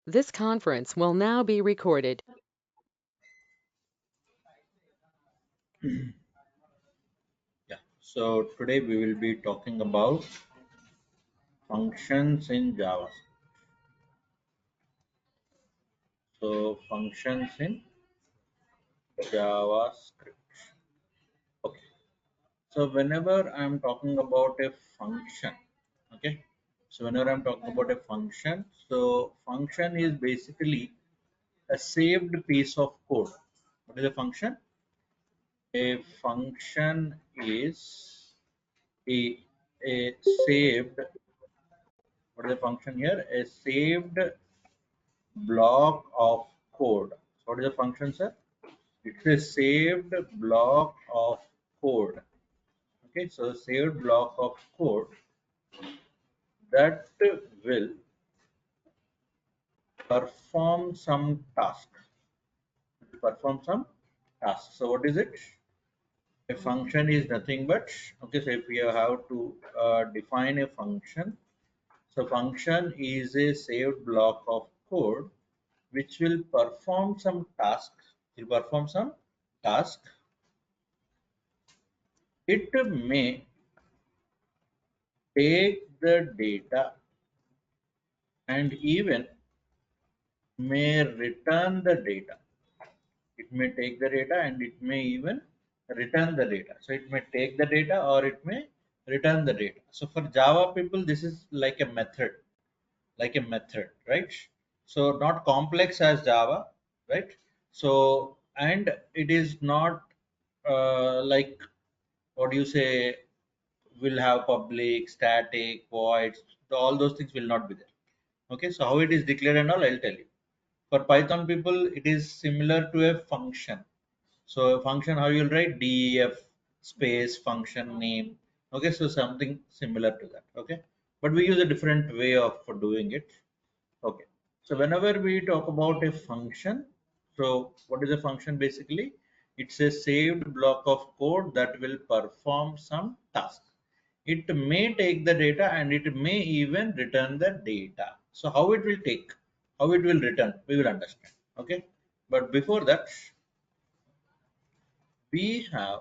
This conference will now be recorded. Yeah, so today we will be talking about functions in Java. So functions in JavaScript. Okay. So whenever I'm talking about a function, okay. So whenever I'm talking about a function, so function is basically a saved piece of code. What is a function? A function is a, a saved. What is a function here? A saved block of code. So what is the function, sir? It's a saved block of code. Okay, so saved block of code that will perform some task. Perform some task. So what is it? A function is nothing but, okay, so if we have to define a function, so function is a saved block of code which will perform some task. Will perform some task. It may take the data and even may return the data. It may take the data and it may even return the data. So it may take the data or it may return the data. So for Java people, this is like a method, right? So not complex as Java, right? So and it is not like what do you say will have public, static, voids, all those things will not be there. Okay, so how it is declared and all, I'll tell you. For Python people, it is similar to a function. So a function, how you'll write def space function name. Okay, so something similar to that. Okay, but we use a different way of for doing it. Okay, so whenever we talk about a function, so what is a function basically? It's a saved block of code that will perform some task. It may take the data and it may even return the data. So how it will take, how it will return, we will understand. Okay, but before that, we have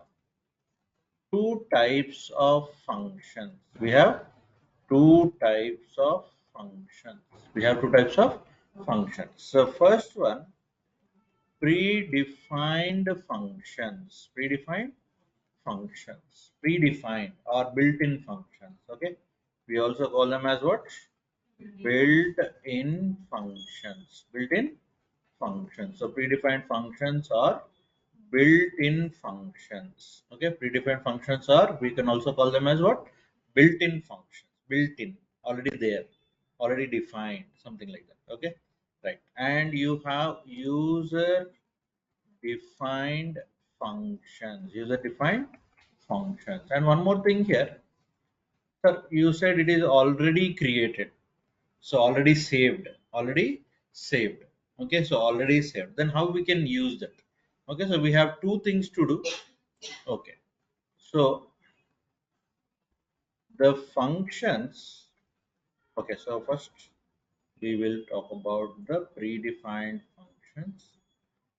two types of functions. We have two types of functions. We have two types of functions. So first one, predefined functions. Predefined or built-in functions. Okay. We also call them as what? Built-in functions. Built-in functions. So predefined functions are built-in functions. Okay, predefined functions are, we can also call them as what? Built-in functions. Built-in, already there, already defined, something like that. Okay, right. And you have user defined functions. User defined functions. And one more thing here, sir, you said it is already created. So already saved. Okay, so already saved. Then how we can use that? Okay, so we have two things to do. Okay, so the functions. Okay, so first we will talk about the predefined functions.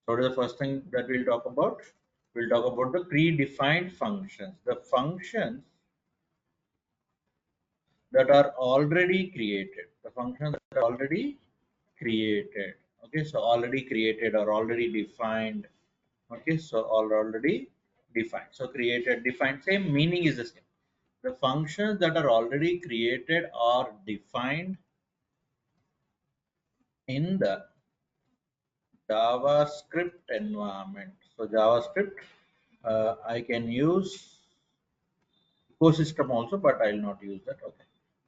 So what is the first thing that we'll talk about? We'll talk about the predefined functions. The functions that are already created. The functions that are already created. Okay, so already created or already defined. Okay, so already defined. So created, defined, same meaning is the same. The functions that are already created or defined in the JavaScript environment. So JavaScript, I can use ecosystem also, but I will not use that. Okay.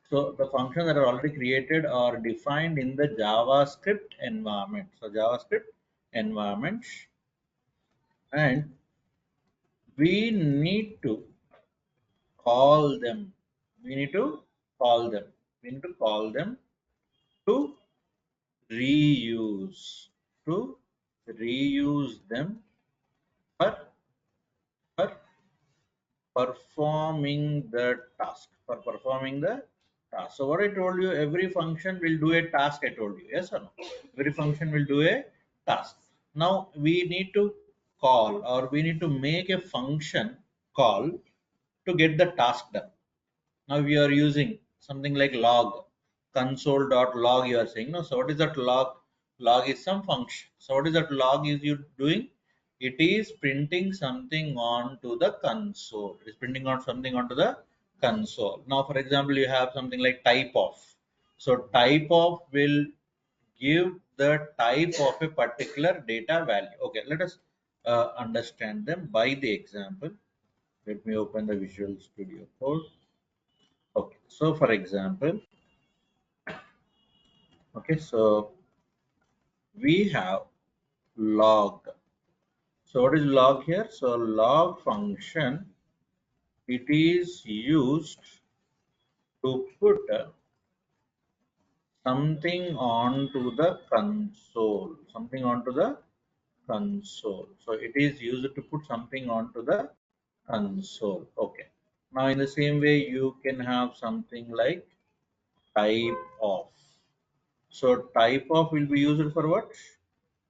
So the functions that are already created or defined in the JavaScript environment. So JavaScript environment, and we need to call them. We need to call them. We need to call them to reuse. To reuse them for, for performing the task. For performing the task. So what I told you, every function will do a task. I told you, yes or no? Every function will do a task. Now we need to call, or we need to make a function call to get the task done. Now we are using something like log, console.log you are saying. No, so what is that log? Log is some function. So what is that log is you doing? It is printing something onto the console. It is printing on something onto the console. Now, for example, you have something like type of. So type of will give the type of a particular data value. Okay, let us understand them by the example. Let me open the Visual Studio Code. Okay, so for example, okay, so we have log. So what is log here? So log function, it is used to put something onto the console, something onto the console. So it is used to put something onto the console. Okay. Now in the same way, you can have something like type of. So type of will be used for what?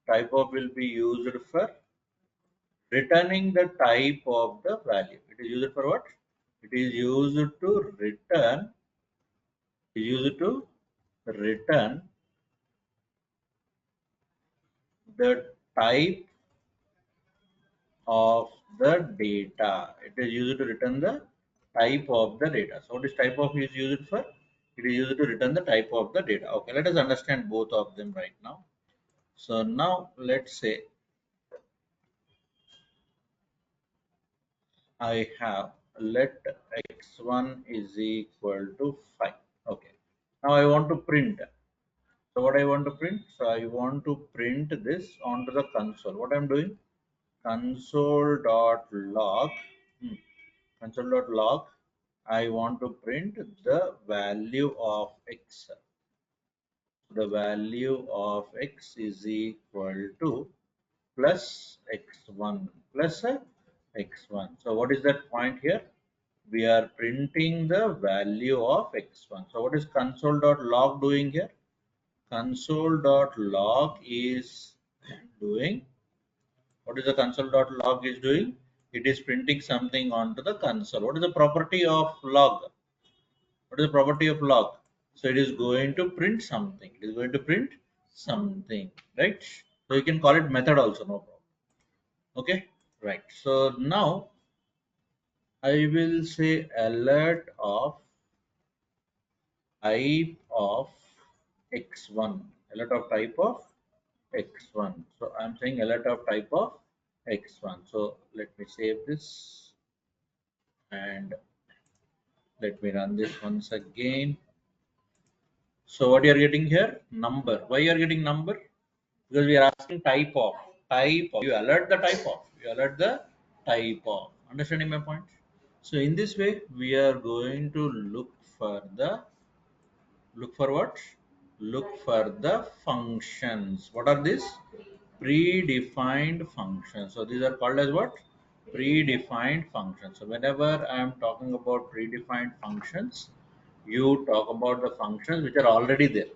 Type of will be used for returning the type of the value. It is used for what? It is used to return. It is used to return the type of the data. It is used to return the type of the data. So what is type of is used for? It is used to return the type of the data. Okay, let us understand both of them right now. So now let's say I have let x1 is equal to 5. Okay. Now I want to print. So what I want to print? So I want to print this onto the console. What I'm doing? Console.log. Console.log. I want to print the value of x. The value of x is equal to plus x1 plus x1. So what is that point here? We are printing the value of x1. So what is console.log doing here? Console.log is doing, what is the console.log is doing? It is printing something onto the console. What is the property of log? What is the property of log? So it is going to print something. It is going to print something, right? So you can call it method also, no problem. Okay, right. So now I will say alert of type of x1. Alert of type of x1. So I'm saying alert of type of x1. So let me save this and let me run this once again. So what you are getting here? Number. Why you are getting number? Because we are asking type of. Type of. You alert the type of. You alert the type of. Understanding my point? So in this way, we are going to look for what? Look for the functions. What are these? Predefined functions. So these are called as what? Predefined functions. So whenever I am talking about predefined functions, you talk about the functions which are already there.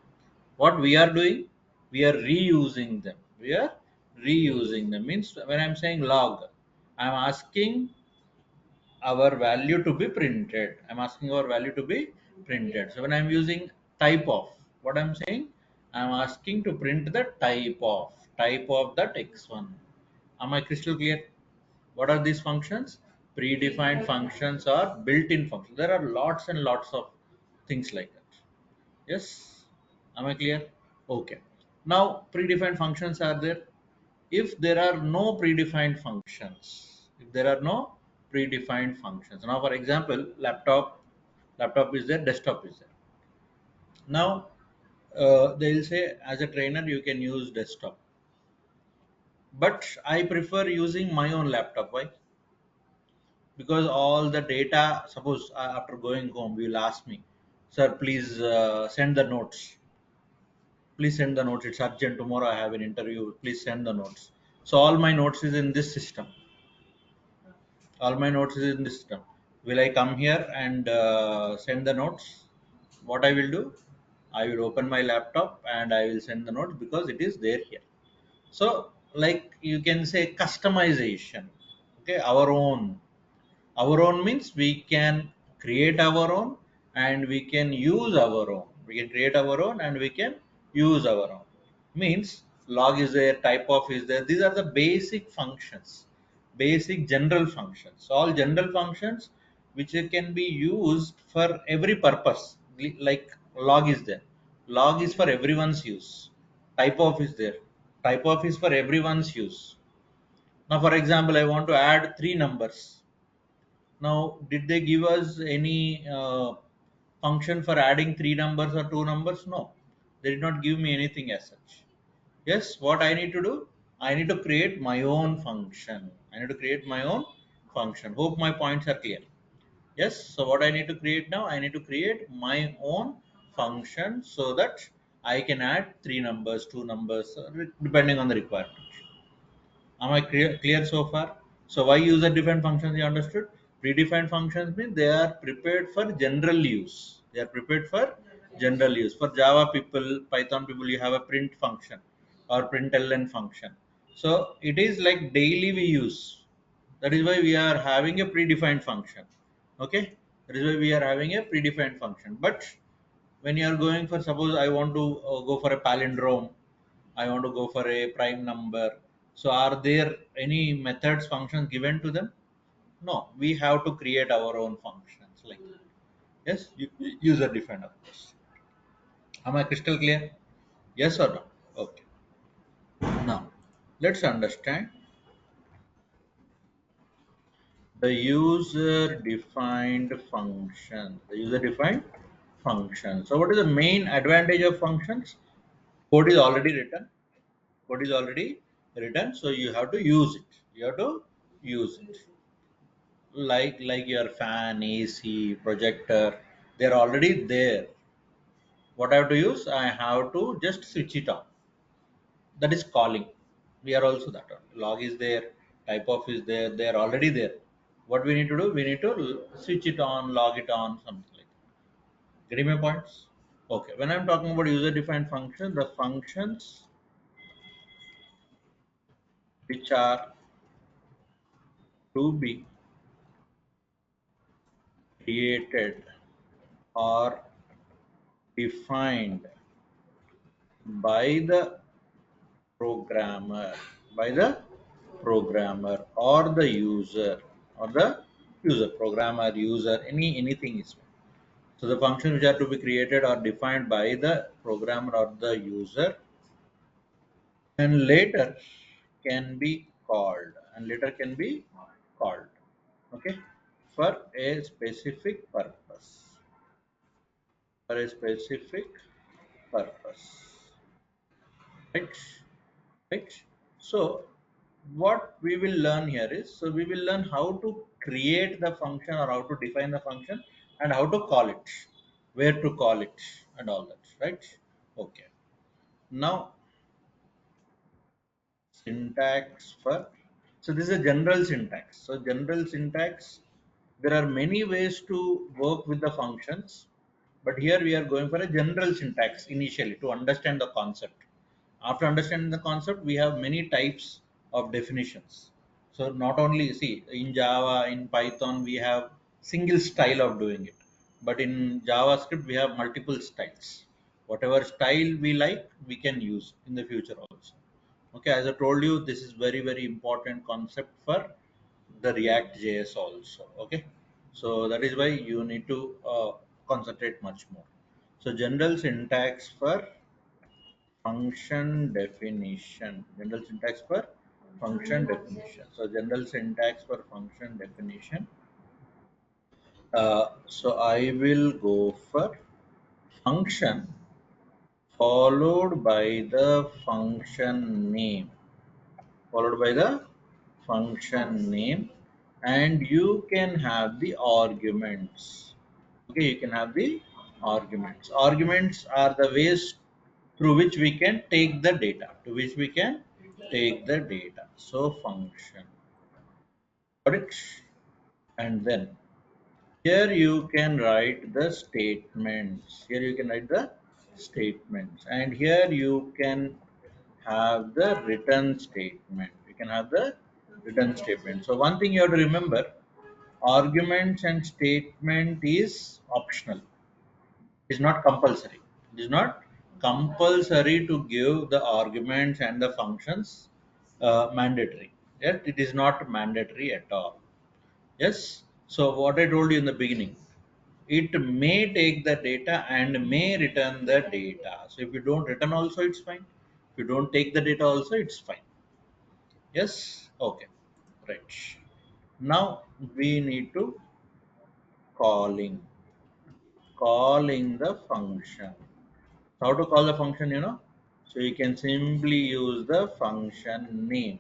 What we are doing, we are reusing them. We are reusing them means when I'm saying log, I'm asking our value to be printed. I'm asking our value to be printed. So when I'm using type of, what I'm saying, I'm asking to print the type of that x1. Am I crystal clear? What are these functions? Predefined functions or built-in functions. There are lots and lots of things like that. Yes, am I clear? Okay. Now predefined functions are there. If there are no predefined functions, if there are no predefined functions, now for example, laptop is there, desktop is there. Now they'll say as a trainer you can use desktop, but I prefer using my own laptop. Why? Because all the data, suppose after going home you will ask me, sir, please send the notes. Please send the notes, it's urgent, tomorrow I have an interview, please send the notes. So all my notes is in this system. All my notes is in this system. Will I come here and send the notes? what I will do, I will open my laptop and I will send the notes because it is there here. So like you can say customization, okay, our own means we can create our own and we can use our own. We can create our own and we can use our own. Means log is there, type of is there. These are the basic functions, basic general functions. All general functions which can be used for every purpose. Like log is there. Log is for everyone's use. Type of is there. Type of is for everyone's use. Now, for example, I want to add three numbers. Now, did they give us any function for adding three numbers or two numbers? No, they did not give me anything as such. Yes, what I need to do? I need to create my own function. I need to create my own function. Hope my points are clear. Yes, so what I need to create now? I need to create my own function so that I can add three numbers, two numbers, depending on the requirement. Am I clear so far? So why user-defined functions you understood? Predefined functions mean they are prepared for general use. They are prepared for general use. For Java people, Python people, you have a print function or println function. So it is like daily we use. That is why we are having a predefined function. Okay, that is why we are having a predefined function. But when you are going for, suppose I want to go for a palindrome, I want to go for a prime number, so are there any methods functions given to them? No, we have to create our own functions like that. Yes, user defined of course. Am I crystal clear? Yes or no? Okay, now let's understand the user defined function. The user defined function, so what is the main advantage of functions? Code is already written. Code is already written, so you have to use it. You have to use it. Like your fan, AC, projector, they're already there. What I have to use? I have to just switch it on. That is calling. We are also that one. Log is there, type of is there, they're already there. What we need to do? We need to switch it on, log it on, something like that. Getting my points? Okay. When I'm talking about user defined function, the functions which are to be created or defined by the programmer, by the programmer or the user programmer user, anything is fine. So the functions which are to be created or defined by the programmer or the user and later can be called, okay, for a specific purpose, for a specific purpose, right? Right. So what we will learn here is, so we will learn how to create the function or how to define the function and how to call it, where to call it and all that, right? Okay, now syntax for, so this is a general syntax. So general syntax, there are many ways to work with the functions, but here we are going for a general syntax initially to understand the concept. After understanding the concept, we have many types of definitions. So not only, see, in Java, in Python we have single style of doing it, but in JavaScript we have multiple styles. Whatever style we like, we can use in the future also. Okay, as I told you, this is very very important concept for the React JS also. Okay, so that is why you need to concentrate much more. So general syntax for function definition. General syntax for function definition. So general syntax for function definition. So I will go for function followed by the function name, followed by the function name, and you can have the arguments. Okay, you can have the arguments are the ways through which we can take the data, to which we can take the data. So function, got it? And then Here you can write the statements. Here you can write the statements, and here you can have the return statement. You can have the return statement. So one thing you have to remember: arguments and statement is optional. It is not compulsory. It is not compulsory to give the arguments and the functions mandatory. Yet it is not mandatory at all. Yes. So what I told you in the beginning, it may take the data and may return the data. So if you don't return also, it's fine. If you don't take the data also, it's fine. Yes. Okay. Right. Now we need to calling the function. How to call the function, so you can simply use the function name.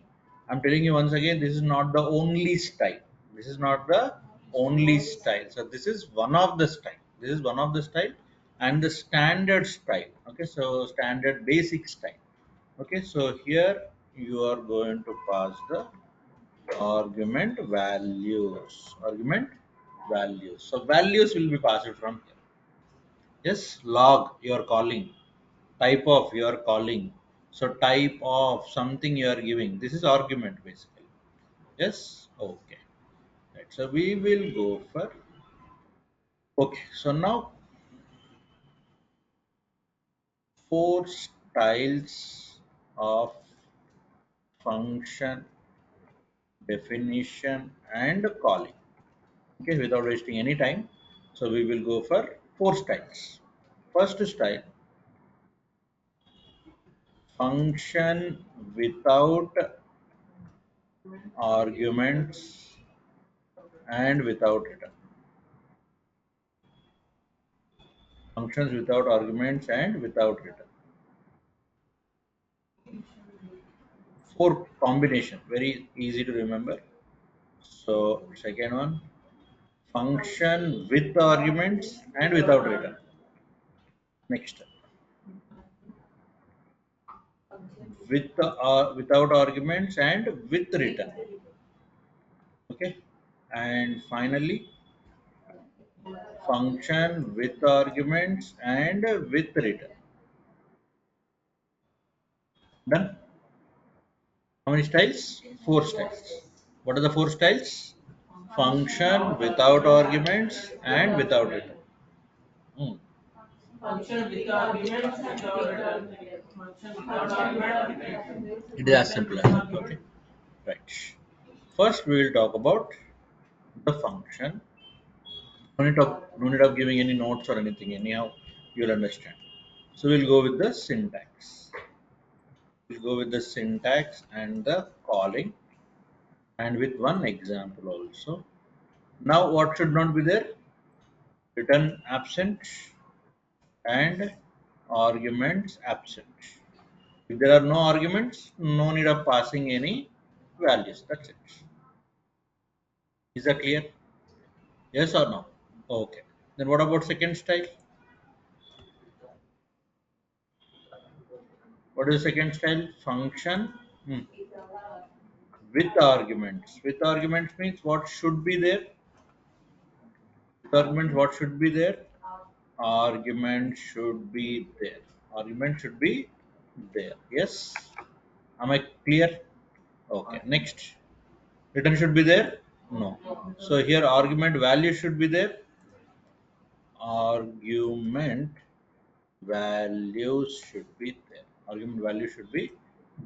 I'm telling you once again, this is not the only style. This is not the only style. So this is one of the style. This is one of the style and the standard style. Okay, so standard basic style. Okay, so here you are going to pass the argument values. So values will be passed from here. Yes, log you're calling, type of you're calling, so type of something you are giving, this is argument basically. Yes. Okay. Right, so we will go for, okay, so now four styles of function definition and calling. Okay, without wasting any time, so we will go for four styles. First style, function without arguments and without return. Functions without arguments and without return. Four combination, very easy to remember. So second one, function with arguments and without return. Next, without arguments and with return. Okay, and finally, function with arguments and with return. Done. How many styles? Four styles. What are the four styles? Function without arguments and without return. Hmm. It is as simple as that. Okay. Right. First, we will talk about the function. No need of giving any notes or anything. Anyhow, you'll understand. So we'll go with the syntax. We'll go with the syntax and the calling, and with one example also. Now, what should not be there? Return absent and arguments absent. If there are no arguments, no need of passing any values. That's it. Is that clear? Yes or no? Okay. Then what about second style? What is second style? Function with arguments. With arguments means what should be there? With arguments, what should be there? Argument should be there. Argument should be there. Yes. Am I clear? Okay. Next. Return should be there? No. So here argument value should be there. Argument values should be there. Argument value should be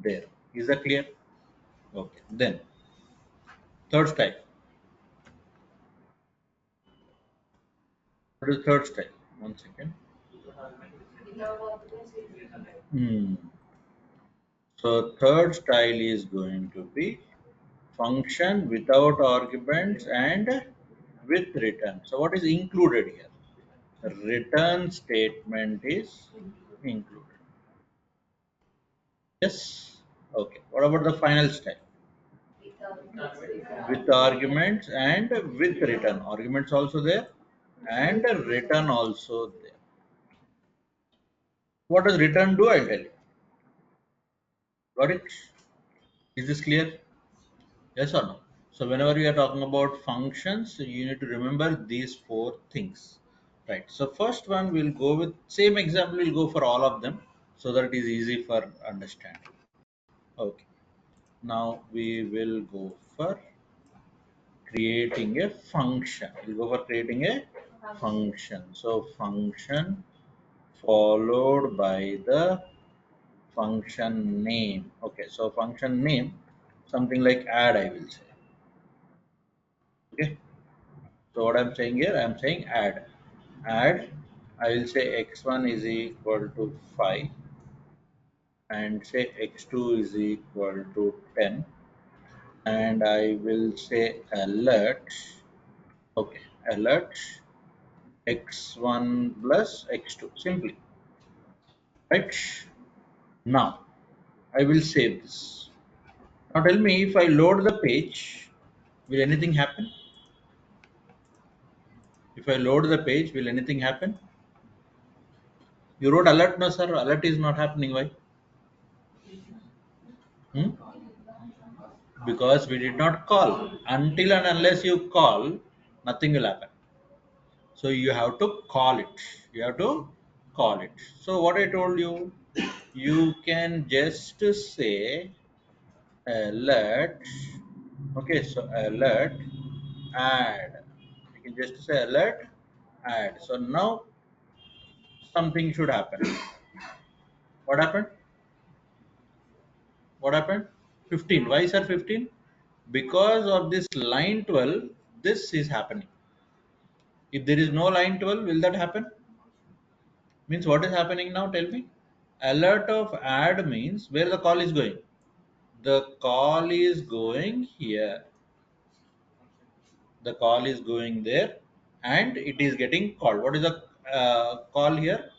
there. Is that clear? Okay. Then third style. What is third style? One second. Hmm. So third style is going to be function without arguments and with return. So what is included here? Return statement is included. Yes. Okay. What about the final style? With arguments and with return. Arguments also there and return also there. What does return do? I'll tell you. Got it? Is this clear? Yes or no? So whenever we are talking about functions, you need to remember these four things, right? So first one we'll go with same example. We'll go for all of them so that it is easy for understanding. Okay. Now we will go for creating a function. We'll go for creating a function. So function followed by the function name. Okay. So function name, something like add, I will say. Okay. So what I'm saying here, I'm saying add. Add, I will say x1 is equal to 5 and say x2 is equal to 10, and I will say alert. Okay, alert x1 plus x2 simply, right? Now I will save this. Now tell me, if I load the page, will anything happen? If I load the page, will anything happen? You wrote alert, no sir, alert is not happening. Why? Hmm? Because we did not call. Until and unless you call, nothing will happen. So you have to call it. You have to call it. So what I told you, you can just say alert. Okay, so alert add. You can just say alert add. So now something should happen. What happened? What happened? 15. Why sir 15? Because of this line 12, this is happening. If there is no line 12, will that happen? Means what is happening now? Tell me. Alert of add means where the call is going. The call is going here. The call is going there and it is getting called. What is the call here?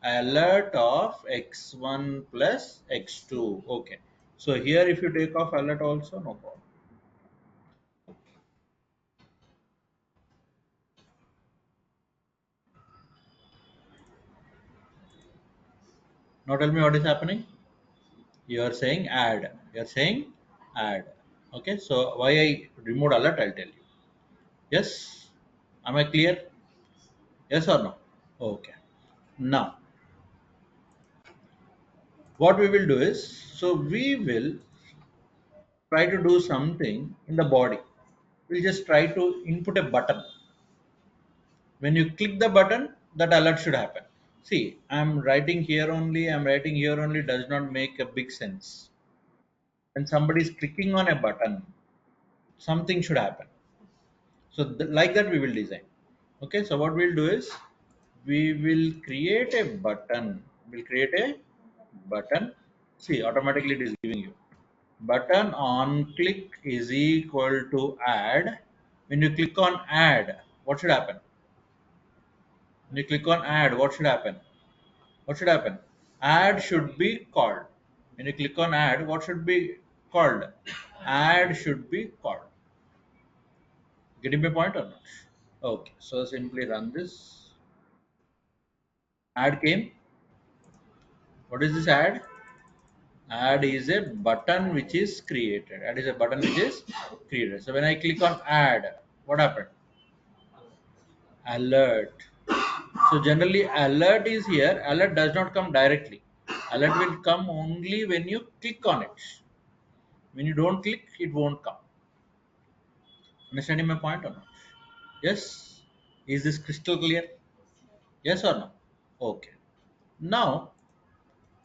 Alert of x1 plus x2. Okay. So here if you take off alert also, no problem. Now tell me what is happening. You are saying add. You are saying add. Okay. So why I removed alert, I'll tell you. Yes. Am I clear? Yes or no? Okay. Now, what we will do is, so we will try to do something in the body. We'll just try to input a button. When you click the button, that alert should happen. See, I'm writing here only, I'm writing here only does not make a big sense. When somebody is clicking on a button, something should happen. So like that we will design. Okay, so what we'll do is we will create a button. We'll create a button. See, automatically it is giving you button on click is equal to add. When you click on add, what should happen? When you click on add, what should happen? What should happen? Add should be called. When you click on add, what should be called? Add should be called. Getting my point or not? Okay, so simply run this. Add came. What is this add? Add is a button which is created. Add is a button which is created. So when I click on add, what happened? Alert. So generally alert is here. Alert does not come directly. Alert will come only when you click on it. When you don't click, it won't come. Understanding my point or not? Yes. Is this crystal clear? Yes or no? Okay. Now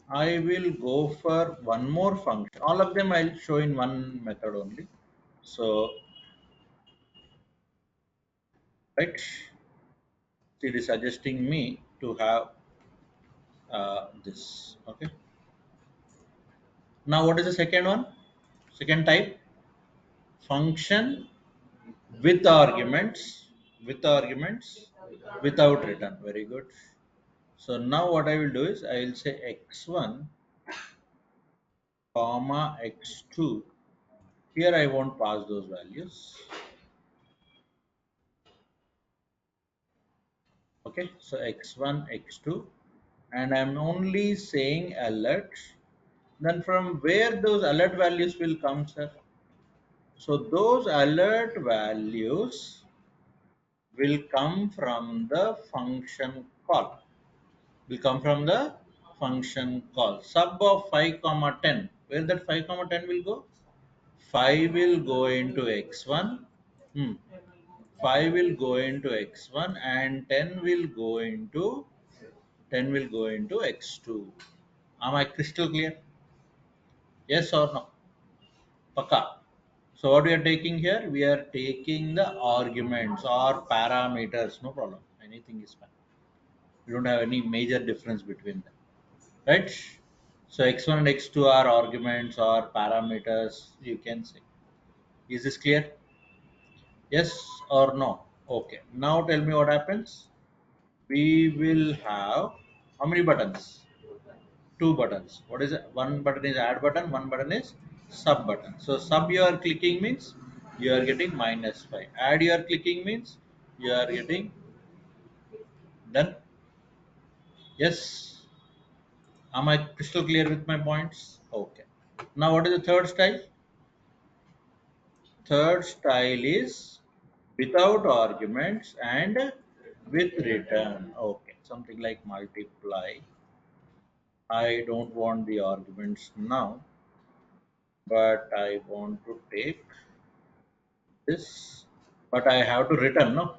I will go for one more function. All of them I'll show in one method only. So, right, it is suggesting me to have this. Okay. Now, what is the second one? Second type, function with arguments, with arguments, without return. Very good. So now what I will do is I will say x1 comma x2. Here I won't pass those values. Okay, so x1 x2, and I'm only saying alert. Then from where those alert values will come, sir? So those alert values will come from the function call. Will come from the function call. Sub of 5 comma 10. Where that 5 comma 10 will go? 5 will go into x1. 5 will go into x1 and 10 will go into x2. Am I crystal clear? Yes or no? Paka. So what we are taking here? We are taking the arguments or parameters. No problem. Anything is fine. We don't have any major difference between them. Right? So x1 and x2 are arguments or parameters, you can say. Is this clear? Yes or no? Okay. Now tell me what happens. We will have how many buttons? Two buttons. What is it? One button is add button, one button is sub button. So sub you are clicking means you are getting -5. Add you are clicking means you are getting done. Yes. Am I crystal clear with my points? Okay. Now what is the third style? Third style is without arguments and with return. Okay. Something like multiply. I don't want the arguments now, but I want to take this, but I have to return, no?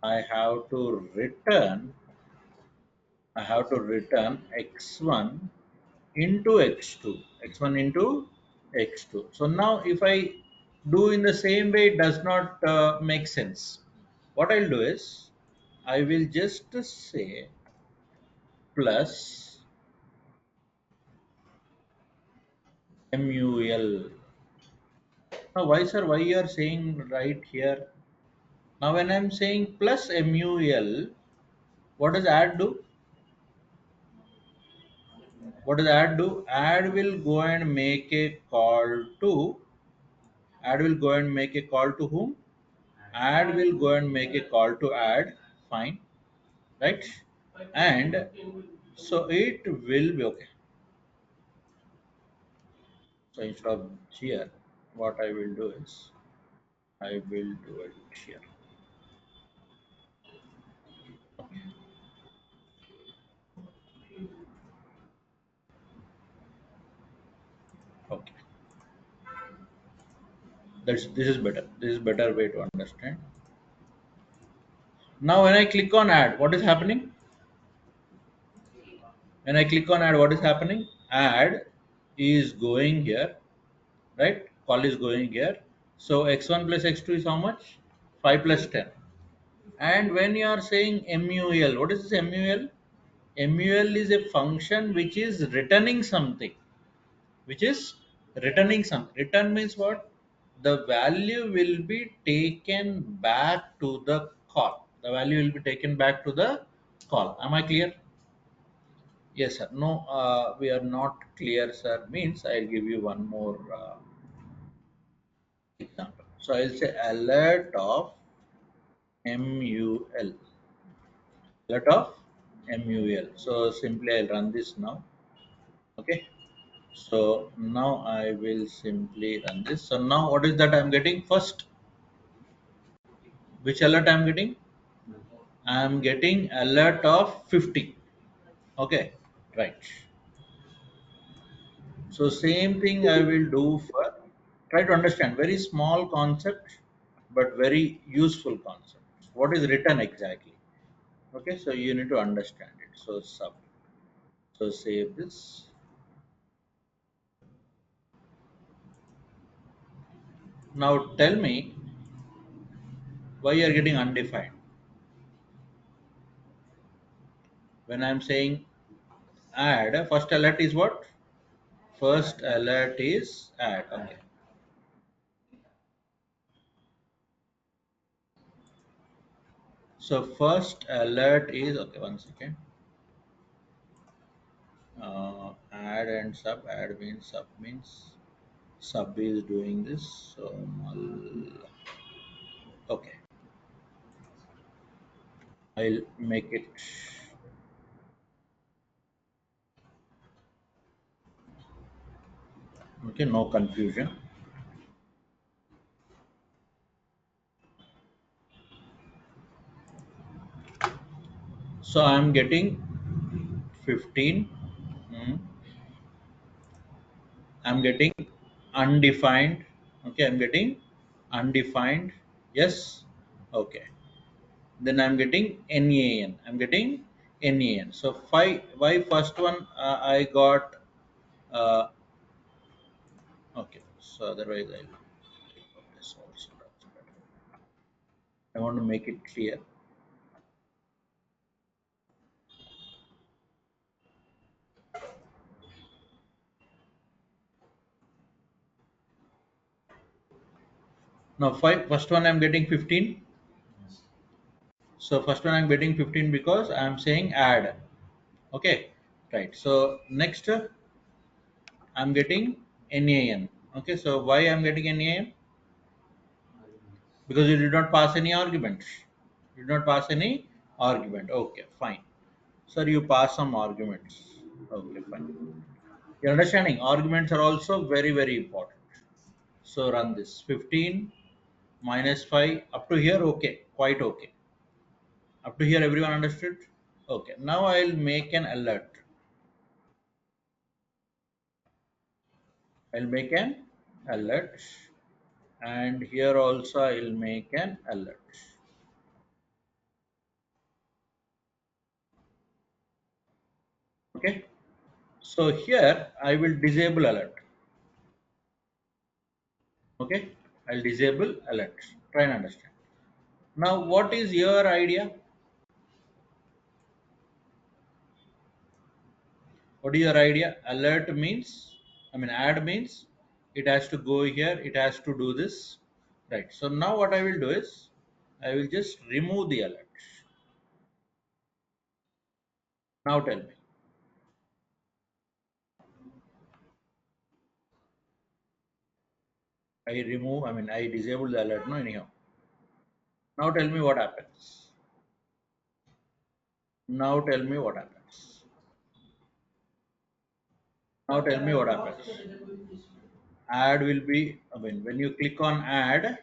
I have to return, I have to return x1 into x2, x1 into x2. So now if I do in the same way, it does not make sense. What I'll do is, I will just say plus mul. Now why sir, why you are saying right here? Now when I'm saying plus mul, what does add do? What does add do? Add will go and make a call to. Add will go and make a call to whom? Add will go and make a call to add. Fine, right? And so it will be okay. So instead of here, what I will do is I will do it here. Okay, this is better. This is better way to understand. Now when I click on add, what is happening? When I click on add, what is happening? Add is going here, right? Call is going here. So x1 plus x2 is how much? 5 plus 10. And when you are saying mul, what is this mul? Mul is a function which is returning something. Which is returning some. Return means what? The value will be taken back to the call. The value will be taken back to the call. Am I clear? Yes, sir. No, we are not clear, sir. Means I'll give you one more example. So I'll say alert of MUL. Alert of MUL. So simply I'll run this now. Okay. So now I will simply run this. So now what is that I'm getting? First, which alert I'm getting? I'm getting alert of 50. Okay. Right. So same thing I will do for, try to understand, very small concept but very useful concept. What is written exactly? Okay, so you need to understand it. So sub. So save this. Now tell me why you are getting undefined. When I'm saying add, first alert is what? First alert is add. Okay. So first alert is okay. One second. Add and sub. Add means sub means sub is doing this. So okay, I'll make it okay. No confusion. So I'm getting 15. Hmm. I'm getting undefined. Okay, I'm getting undefined. Yes. Okay. Then I'm getting NAN. I'm getting NAN. So why first one I got okay. So otherwise I'll take of this also. That's better. I want to make it clear. Now first one I'm getting 15. So first one I'm getting 15 because I'm saying add. Okay. Right. So next I'm getting NAN. Okay. So why I'm getting NAN? Because you did not pass any argument. You did not pass any argument. Okay, fine. Sir, you pass some arguments. Okay, fine. You're understanding? Arguments are also very, very important. So run this. 15 minus 5 up to here. Okay, quite okay. Up to here, everyone understood? Okay, now I'll make an alert. I'll make an alert. And here also I'll make an alert. Okay. So here I will disable alert. Okay, I'll disable alerts. Try and understand. Now, what is your idea? What is your idea? Alert means, add means it has to go here, it has to do this. Right. So now what I will do is I will just remove the alert. Now tell me. I disable the alert. No, anyhow. Now tell me what happens. Now tell me what happens. Now tell me what happens. Add will be, when you click on add,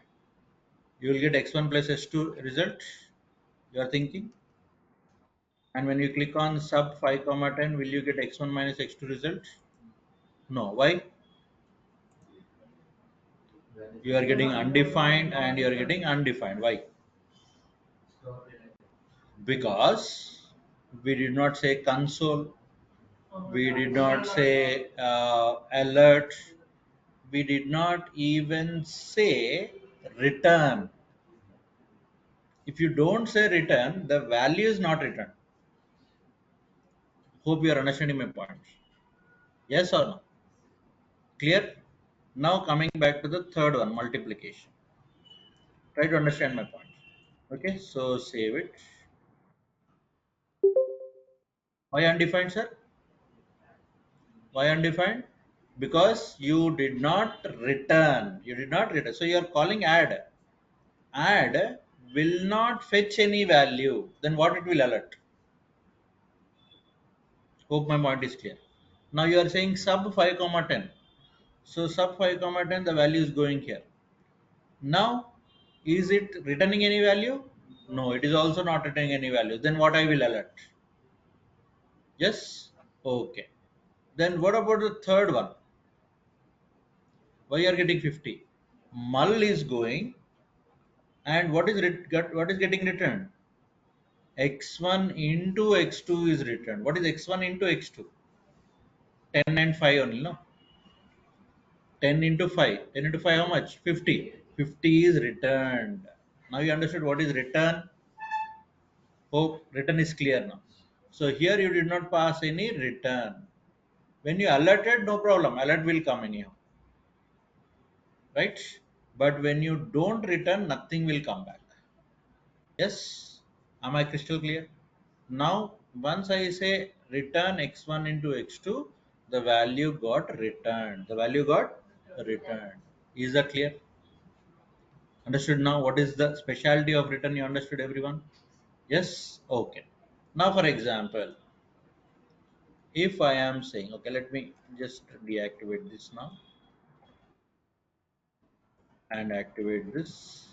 you will get x1 plus s2 result. You are thinking. And when you click on sub 5 comma 10, will you get x1 minus x2 result? No. Why? You are getting undefined and you are getting undefined. Why? Because we did not say console, we did not say alert, we did not even say return. If you don't say return, the value is not returned. Hope you are understanding my point. Yes or no? Clear? Now coming back to the third one, multiplication. Try to understand my point. Okay, so save it. Why undefined, sir? Why undefined? Because you did not return. You did not return. So you are calling add. Add will not fetch any value. Then what it will alert? Hope my point is clear. Now you are saying sub 5 comma 10. So sub 5 comma 10, the value is going here. Now, is it returning any value? No, it is also not returning any value. Then what I will alert? Yes? Okay. Then what about the third one? Why you are getting 50? Mull is going, and what is getting returned? X1 into X2 is returned. What is X1 into X2? 10 and 5 only, no? 10 into 5. 10 into 5 how much? 50. 50 is returned. Now you understood what is return? Hope return is clear now. So here you did not pass any return. When you alerted, no problem. Alert will come anyhow. Right? But when you don't return, nothing will come back. Yes? Am I crystal clear? Now, once I say return x1 into x2, the value got returned. The value got returned. Is that clear? Understood now? What is the specialty of return? You understood, everyone? Yes? Okay. Now, for example, if I am saying, okay, let me just deactivate this now and activate this,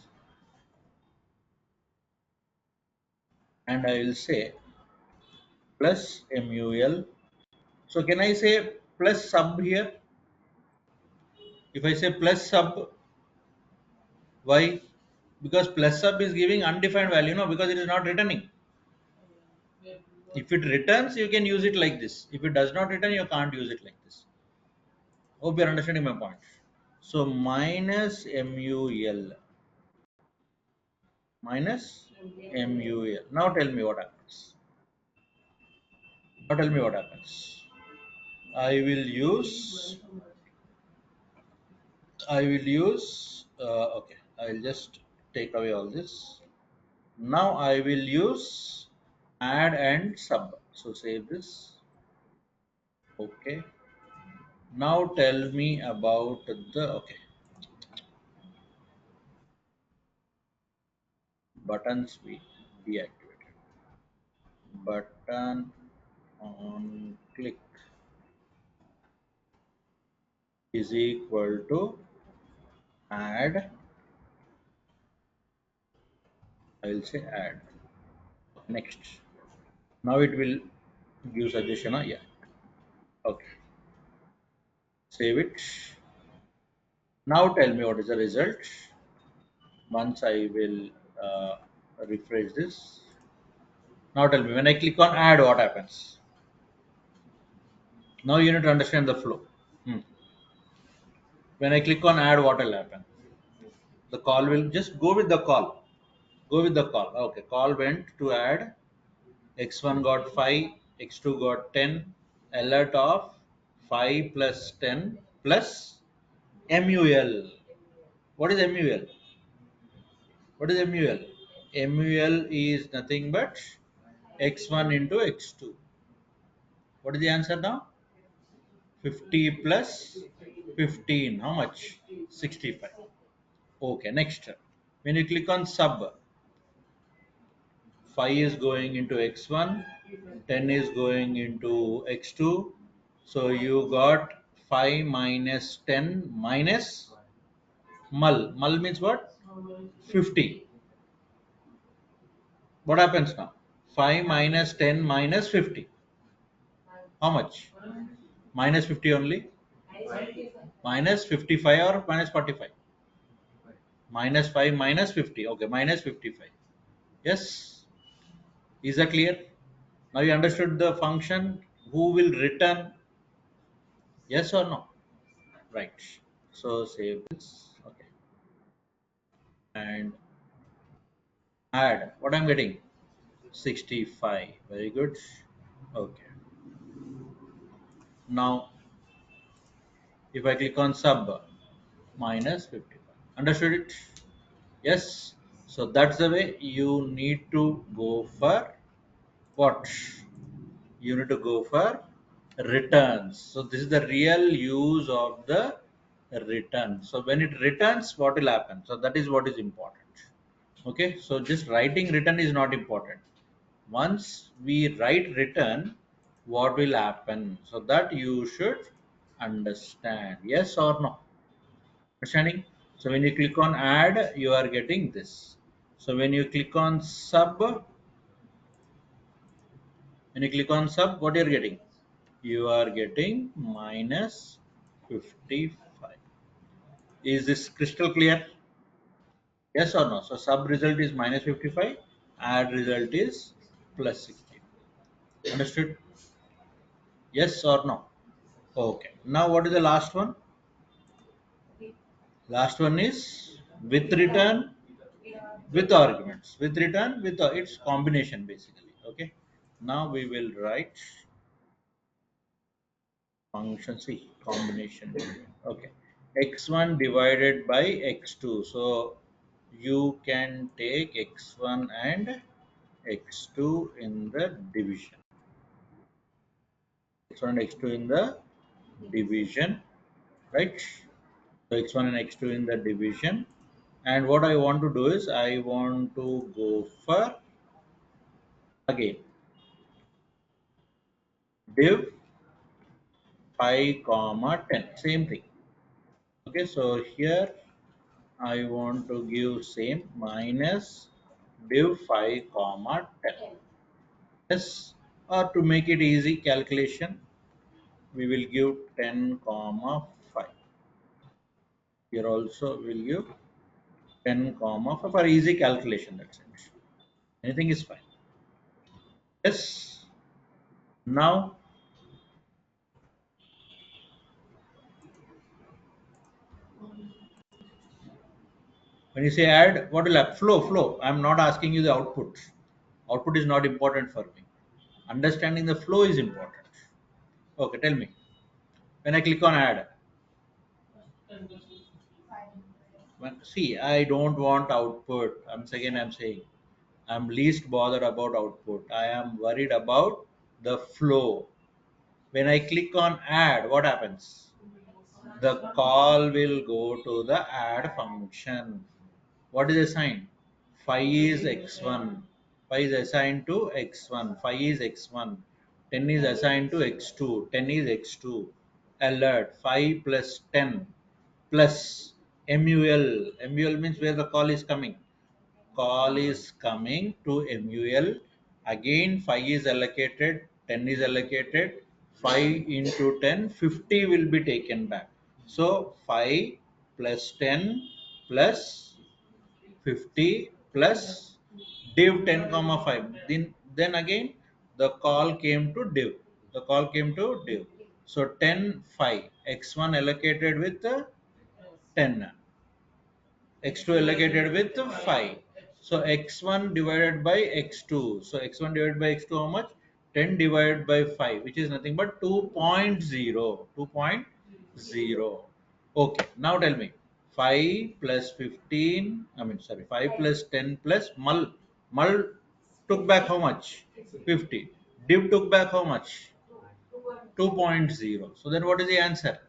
and I will say plus mul. So can I say plus sub here? If I say plus sub, why? Because plus sub is giving undefined value, no, because it is not returning. If it returns, you can use it like this. If it does not return, you can't use it like this. Hope you are understanding my point. So minus mul, minus mul. Now tell me what happens. Now tell me what happens. I will use okay, I'll just take away all this. Now I will use add and sub. So save this. Okay. Now tell me about the okay buttons we deactivated. Button on click is equal to add. I will say add. Next. Now it will give suggestion. Yeah. Okay. Save it. Now tell me what is the result. Once I will refresh this. Now tell me when I click on add, what happens? Now you need to understand the flow. Hmm. When I click on add, what will happen? The call will just go with the call. Go with the call. Okay, call went to add. X1 got 5, X2 got 10. Alert of 5 plus 10 plus MUL. What is MUL? What is MUL? MUL is nothing but X1 into X2. What is the answer now? 50 plus 15. How much? 65. Okay, next. When you click on sub, 5 is going into x1, 10 is going into x2. So you got 5 minus 10 minus mul. Mul means what? 50. What happens now? 5 minus 10 minus 50. How much? Minus 50 only? Minus 55 or minus 45? Minus 5 minus 50. Okay, minus 55. Yes. Is that clear? Now you understood the function who will return, yes or no? Right. So save this. Okay. And add. What I'm getting? 65. Very good. Okay. Now if I click on sub, minus 55. Understood it? Yes. So that's the way you need to go for what? You need to go for returns. So this is the real use of the return. So when it returns, what will happen? So that is what is important. Okay, so just writing return is not important. Once we write return, what will happen? So that you should understand. Yes or no? Understanding? So when you click on add, you are getting this. So when you click on sub, what you are getting? You are getting minus 55. Is this crystal clear? Yes or no? So sub result is minus 55, add result is plus 60. Understood? Yes or no? Okay. Now what is the last one? Last one is with return, with arguments. With return, with its combination basically. Okay. Now we will write function C combination. Okay. X1 divided by X2. So you can take X1 and X2 in the division. X1 and X2 in the division, right? So X1 and X2 in the division. And what I want to do is I want to go for again div 5 comma 10, same thing. Okay, so here I want to give same minus div 5 comma 10. Yes. or to make it easy calculation, we will give 10 comma 5. Here also we'll give 10 comma 5 for easy calculation. That's it. Anything is fine. Yes. Now, when you say add, what will happen? Flow. I'm not asking you the output. Output is not important for me. Understanding the flow is important. Okay, tell me. When I click on add, see, I don't want output. I'm saying I'm least bothered about output. I am worried about the flow. When I click on add, what happens? The call will go to the add function. What is assigned? Phi is x1. Phi is assigned to x1. Phi is x1. 10 is assigned to x2. 10 is x2. Alert. Phi plus 10 plus MUL. MUL means where the call is coming. Call is coming to MUL. Again, 5 is allocated, 10 is allocated, 5 into 10, 50 will be taken back. So 5 plus 10 plus 50 plus div 10 comma 5. Then again the call came to div. The call came to div. So 10 5 x1 allocated with 10, x2 allocated with 5. So x1 divided by x2. So x1 divided by x2 how much? 10 divided by 5, which is nothing but 2.0. 2.0. Okay, now tell me. 5 plus 15, I mean, sorry, 5 plus 10 plus mul. Mul took back how much? 50. Div took back how much? 2.0. So then what is the answer?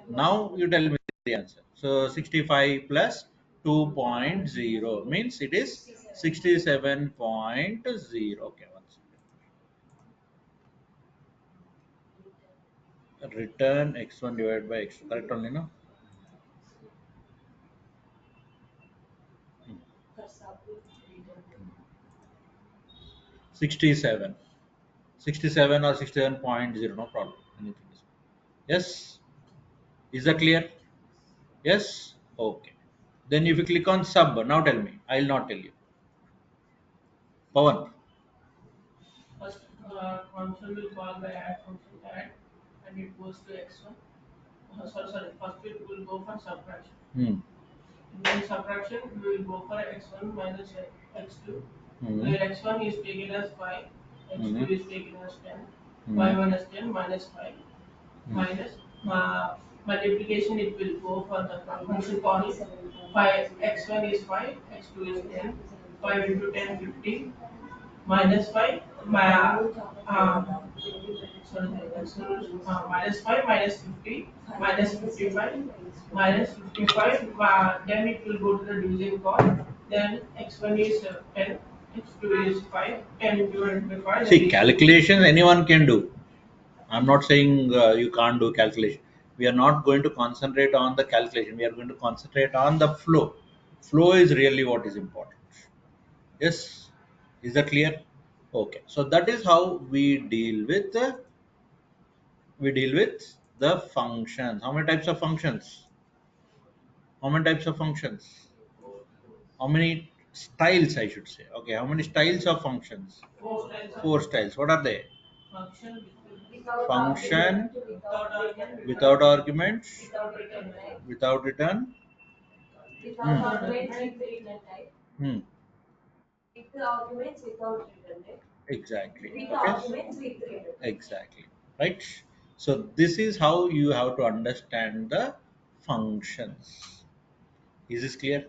Now you tell me the answer. So 65 plus 2.0 means it is 67.0. Okay, one second. Return x1 divided by x2. Correct only, no? 67. 67 or 67.0, no problem. Anything is. Yes? Is that clear? Yes? Okay. Then if you click on sub, now tell me. I will not tell you. Pawan. First, function will call the add function add, and it goes to x1. Sorry. First it will go for subtraction. Hmm. Then subtraction we will go for x1 minus x2. Hmm. Where x1 is taken as 5, x2 Hmm. is taken as 10. Hmm. 5 minus 10 minus 5 Hmm. minus multiplication. It will go for the function call. 5 x1 is 5, x2 is 10. 5 into 10 50 minus 5 sorry, minus 5 minus 50 minus 55 minus 55, then it will go to the division call. Then x1 is 10, x2 is 5, 10 divided by 5. See, calculations anyone can do. I'm not saying you can't do calculation. We are not going to concentrate on the calculation. We are going to concentrate on the flow. Flow is really what is important. Yes, is that clear? Okay, so that is how we deal with the functions. How many types of functions? How many types of functions? How many styles I should say? Okay, how many styles of functions? Four styles are Four styles. What are they? function Function without argument, without arguments, without return type, without return. without Hmm. argument, Hmm. with arguments without return type, Exactly. with Okay. arguments with return. Exactly. Right. So this is how you have to understand the functions. Is this clear?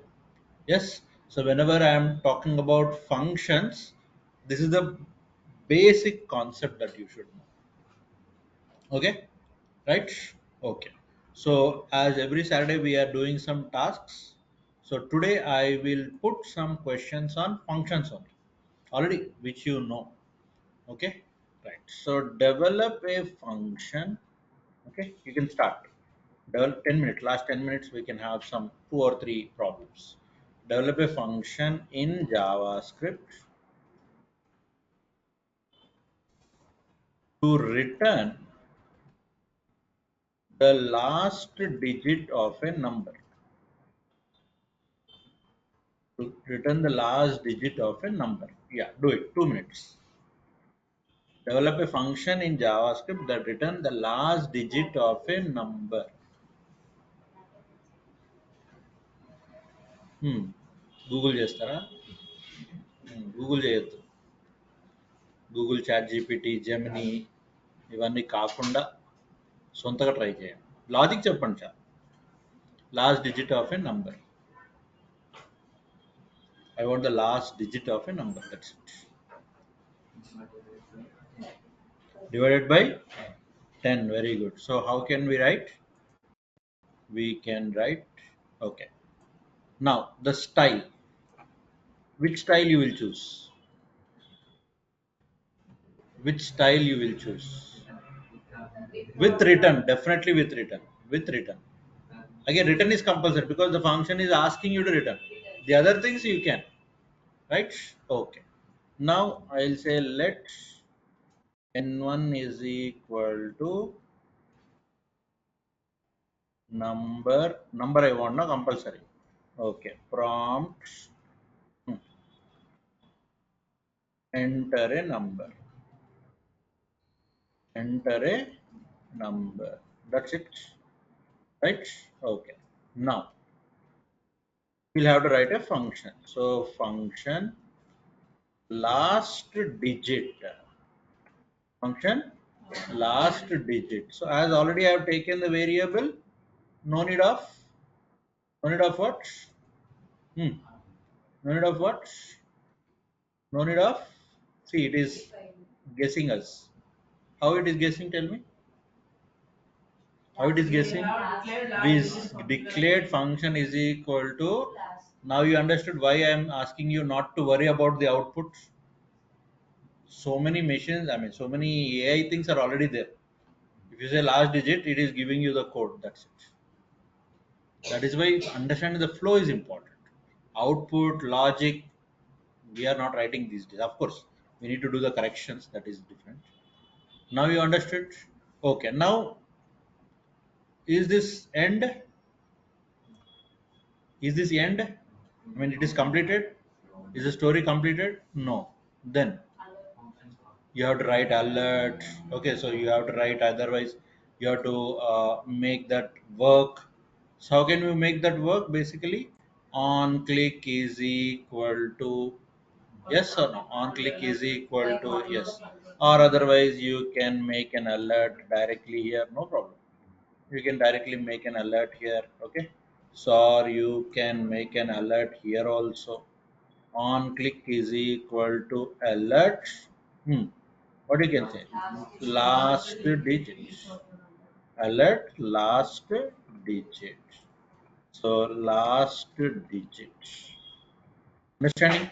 Yes. So whenever I am talking about functions, this is the basic concept that you should know. Okay. Right. Okay. So as every Saturday we are doing some tasks. So today I will put some questions on functions only. Already, which you know. Okay, right. So develop a function. Okay, you can start. Develop 10 minutes. Last 10 minutes, we can have some two or three problems. Develop a function in JavaScript. to return the last digit of a number. To return the last digit of a number. Yeah, do it. 2 minutes. Develop a function in JavaScript that return the last digit of a number. Google చేస్తారా? Google చేయొద్దు. Google chat GPT, Gemini ఇవన్నీ కాకుండా సొంతగా try చేయండి. Logic చెప్పండి sir. Last digit of A number. I want the last digit of a number. That's it. Divided by 10. Very good. So how can we write? We can write. Okay. Now the style. Which style you will choose? Which style you will choose? With return. Definitely with return. With return. Again, return is compulsory because the function is asking you to return. The other things you can. Right? Okay. Now I'll say let n1 is equal to number I want no compulsory. Okay, prompt, enter a number, enter a number. That's it, right? Okay. Now we'll have to write a function. So function last digit, function last digit. So as already I have taken the variable, no need of what? Hmm. No need of what? No need of. See, it is guessing us. How it is guessing? Tell me. How it is guessing? This declared function is equal to. Now you understood why I am asking you not to worry about the output. So many machines, I mean, so many AI things are already there. If you say last digit, it is giving you the code. That's it. That is why understanding the flow is important. Output, logic, we are not writing these days. Of course, we need to do the corrections. That is different. Now you understood? Okay. Now, is this end? Is this end? I mean, it is completed. Is the story completed? No. Then you have to write alert. Okay, so you have to write. Otherwise, you have to make that work. So how can we make that work? Basically, on click is equal to yes or no. On click is equal to yes. Or otherwise, you can make an alert directly here. No problem. You can directly make an alert here. Okay, so or you can make an alert here also. On click is equal to alert. What you can say? Last digit. Alert last digit. So last digit. Understanding?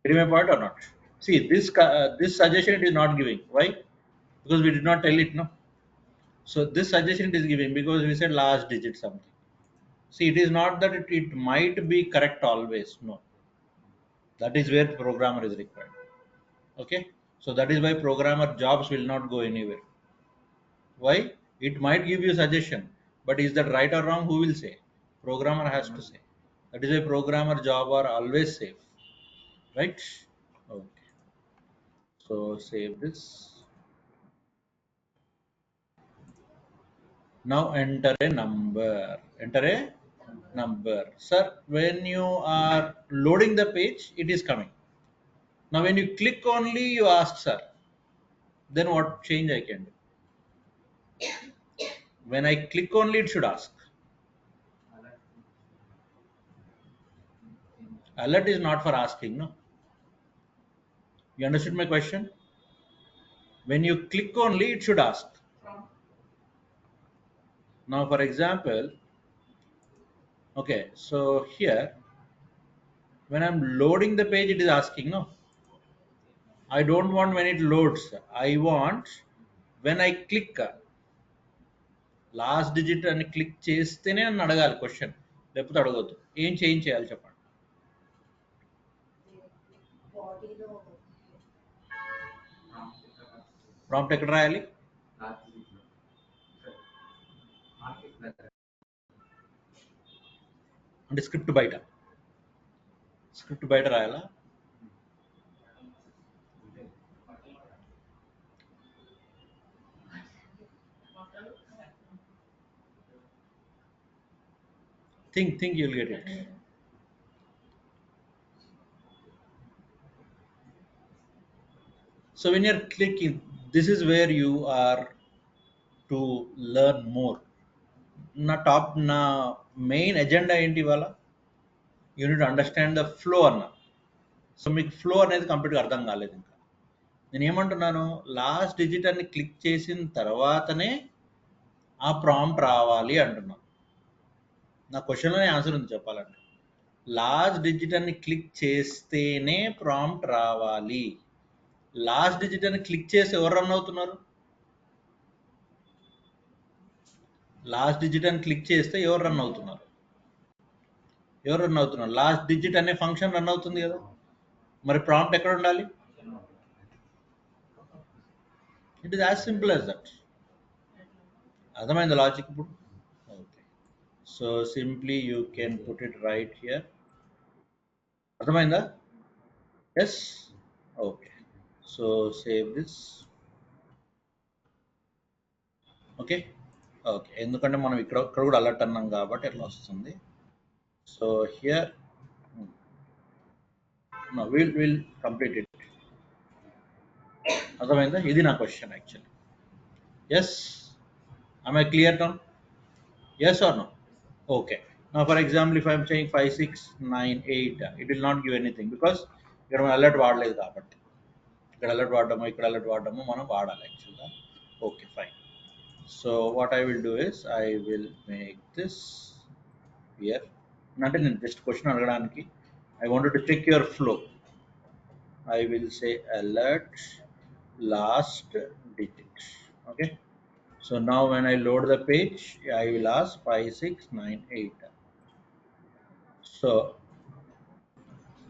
Getting my point or not? See this suggestion it is not giving. Why? Because we did not tell it no. So this suggestion it is giving because we said last digit something. See, it is not that it might be correct always. No, that is where programmer is required. Okay, so that is why programmer jobs will not go anywhere. Why? It might give you suggestion, but is that right or wrong? Who will say? Programmer has to say. That is why programmer job are always safe, right? Okay, so save this. Now enter a number. Enter a number. Sir, when you are loading the page, it is coming. Now when you click only, you ask sir. Then what change I can do? When I click only, it should ask. Alert is not for asking, no? You understood my question? When you click only, it should ask. Now, for example, okay, so here, when I'm loading the page, it is asking, no? I don't want when it loads. I want when I click last digit అని click చేస్తేనే నన్ను అడగాలి question లేకపోతే అడగొద్దు ఏం చేయాలి చెప్పండి prompt ఎక్కడ రాయాలి? అంటే స్క్రిప్ట్ బయట రాయాలా? Think you'll get it. So when you're clicking, this is where you are to learn more. నా మెయిన్ ఎజెండా ఏంటి ఇవాళ? You need understand the flow అన్న. సో మీకు ఫ్లో అనేది కంప్లీట్గా అర్థం కాలేదు ఇంకా. నేను ఏమంటున్నాను, లాస్ట్ డిజిట్ అని క్లిక్ చేసిన తర్వాతనే ఆ ప్రాంప్ట్ రావాలి అంటున్నాను. నా క్వశ్చన్లోనే ఆన్సర్ ఉంది చెప్పాలంటే. లాస్ట్ డిజిట్ అని క్లిక్ చేస్తేనే ప్రాంప్ట్ రావాలి. లాస్ట్ డిజిట్ అని క్లిక్ చేసి ఎవరు రన్ అవుతున్నారు? లాస్ట్ డిజిట్ అని క్లిక్ చేస్తే ఎవరు రన్ అవుతున్నారు? లాస్ట్ డిజిట్ అనే ఫంక్షన్ రన్ అవుతుంది కదా. మరి ప్రాంప్ట్ ఎక్కడ ఉండాలి? It is as simple as that. అర్థమైంది లాజిక్ ఇప్పుడు? Okay. So simply you can put it right here. అర్థమైందా? Yes. Okay. So save this. Okay. Okay, ఎందుకంటే మనం ఇక్కడ కూడా అలర్ట్ అన్నాం కాబట్టి ఎట్లా వస్తుంది. So here will complete it. అర్థమైందా? ఇది నా question actually. Yes. am I clear now? Yes or no? Okay. Now for example, if I am saying 5 6 9 8, it will not give anything because ఇక్కడ మనం అలర్ట్ వాడలేదు కాబట్టి. ఇక్కడ అలర్ట్ వాడడము మనం వాడాలి యాక్చువల్గా. Okay fine. So what I will do is I will make this here. అంటే నేను జస్ట్ క్వశ్చన్ అడగడానికి, I wanted to check your flow. I will say alert last digit. Okay. So now when I load the page, I will ask 5 6 9 8. So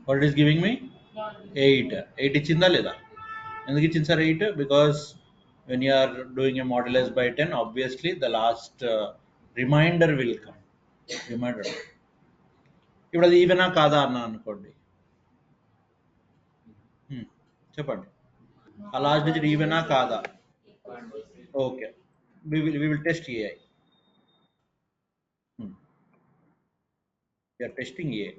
what it is giving me? 8. 8 ఇచ్చిందా లేదా? ఎందుకు ఇచ్చింది sir 8? Because when you are doing a modulus by 10, obviously the last reminder will come. Reminder. ఇప్పుడు అది ఈవెనా కాదా అన్నా అనుకోండి. చెప్పండి, ఆ లాస్ట్ డిజిట్ ఈవెనా కాదా? Okay, we will test AI. We are testing AI.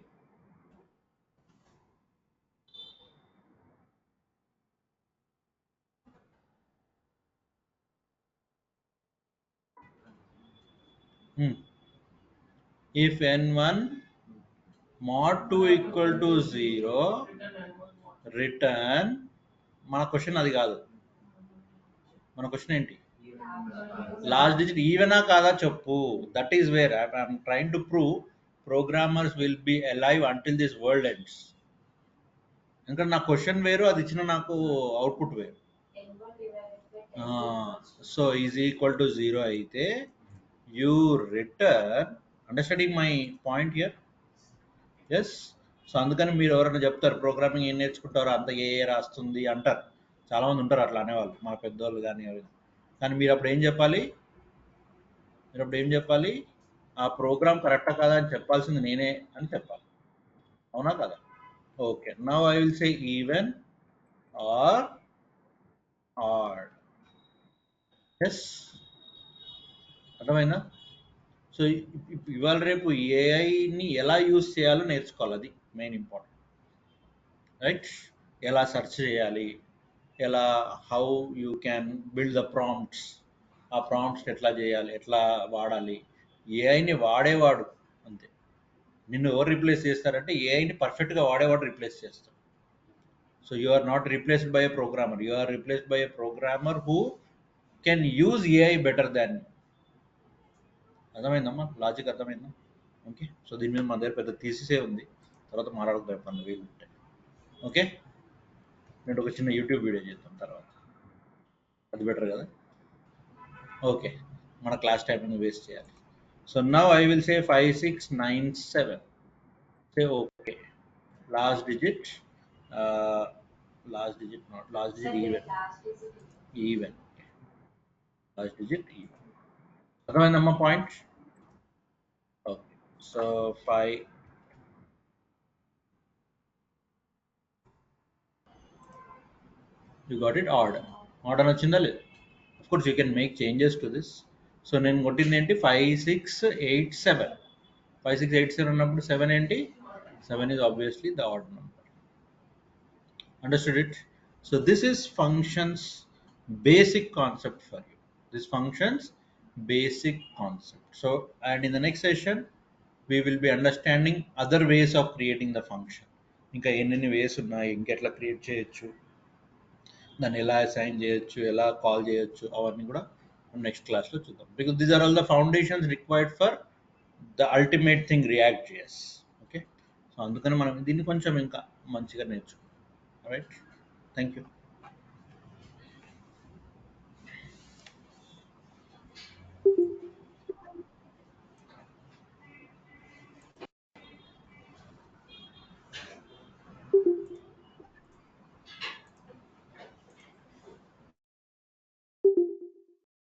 If n1 mod 2 equal to 0, return. మన question అది కాదు. మన క్వశ్చన్ ఏంటి? లాస్ట్ డిజిట్ ఈవెనా కాదా చెప్పు. That is where I'm trying to prove programmers will be alive until this world ends. ఎందుకంటే నా question వేరు, అది ఇచ్చిన నాకు అవుట్పుట్ వేరు. సో ఈజ్ ఈక్వల్ టు 0 అయితే you return. Understanding my point here? Yes. So అందుకని మీరు ఎవరైనా చెప్తారు ప్రోగ్రామింగ్ ఏం నేర్చుకుంటారో అంత ఏ రాస్తుంది అంటారు. చాలామంది ఉంటారు అట్లా అనేవాళ్ళు, మా పెద్దవాళ్ళు కానీ ఎవరైనా. కానీ మీరు అప్పుడు ఏం చెప్పాలి? ఆ ప్రోగ్రామ్ కరెక్టా కాదా అని చెప్పాల్సింది నేనే అని చెప్పాలి. అవునా కదా? Okay. Now I will say even or odd. Yes. అర్థమైందా? సో ఇవాళ రేపు ఏఐని ఎలా యూజ్ చేయాలో నేర్చుకోవాలి, అది మెయిన్ ఇంపార్టెంట్. రైట్? ఎలా సెర్చ్ చేయాలి, ఎలా how you can build the prompts, ఆ ప్రాంప్ట్స్ ఎట్లా చేయాలి, ఎట్లా వాడాలి. ఏఐని వాడేవాడు అంతే. నిన్ను ఎవరు రీప్లేస్ చేస్తారంటే ఏఐని పర్ఫెక్ట్గా వాడేవాడు రీప్లేస్ చేస్తాడు. So you are not replaced by a programmer, you are replaced by a programmer who can use AI better than you. అర్థమైందమ్మా? లాజిక్ అర్థమైందా? ఓకే. సో దీని మీద మన దగ్గర పెద్ద థీసిసే ఉంది, తర్వాత మాట్లాడుకుందాం ఎప్పుడన్నా వీలు ఉంటే. ఓకే. నేను ఒక చిన్న యూట్యూబ్ వీడియో చేద్దాం తర్వాత, అది బెటర్ కదా. ఓకే, మన క్లాస్ టైమింగ్ వేస్ట్ చేయాలి. So now I will say 5 6 9 7. Say okay. Last digit, last digit even. even. Last digit even. అర్థమైందమ్మా point? Okay. So 5. You got it? Order వచ్చిందా లేదు? Of course you can make changes to this. So నేను కొట్టింది ఏంటి 5687. 5687 ఉన్నప్పుడు 7 ఏంటి? 7 is obviously the odd number. Understood it? So this is functions basic concept for you. This functions basic concept. So, and in the next session we will be understanding other ways of creating the function. ఇంకా ఎన్ని వేస్ ఉన్నాయి, ఇంకెట్లా create చేయొచ్చు, దాన్ని ఎలా assign చేయొచ్చు, ఎలా call చేయొచ్చు, అవన్నీ కూడా నెక్స్ట్ క్లాస్లో చూద్దాం. Because these are all the foundations required for the ultimate thing React JS. Okay, so అందుకని మనం దీన్ని కొంచెం ఇంకా మంచిగా నేర్చుకుందాం. Right, thank you.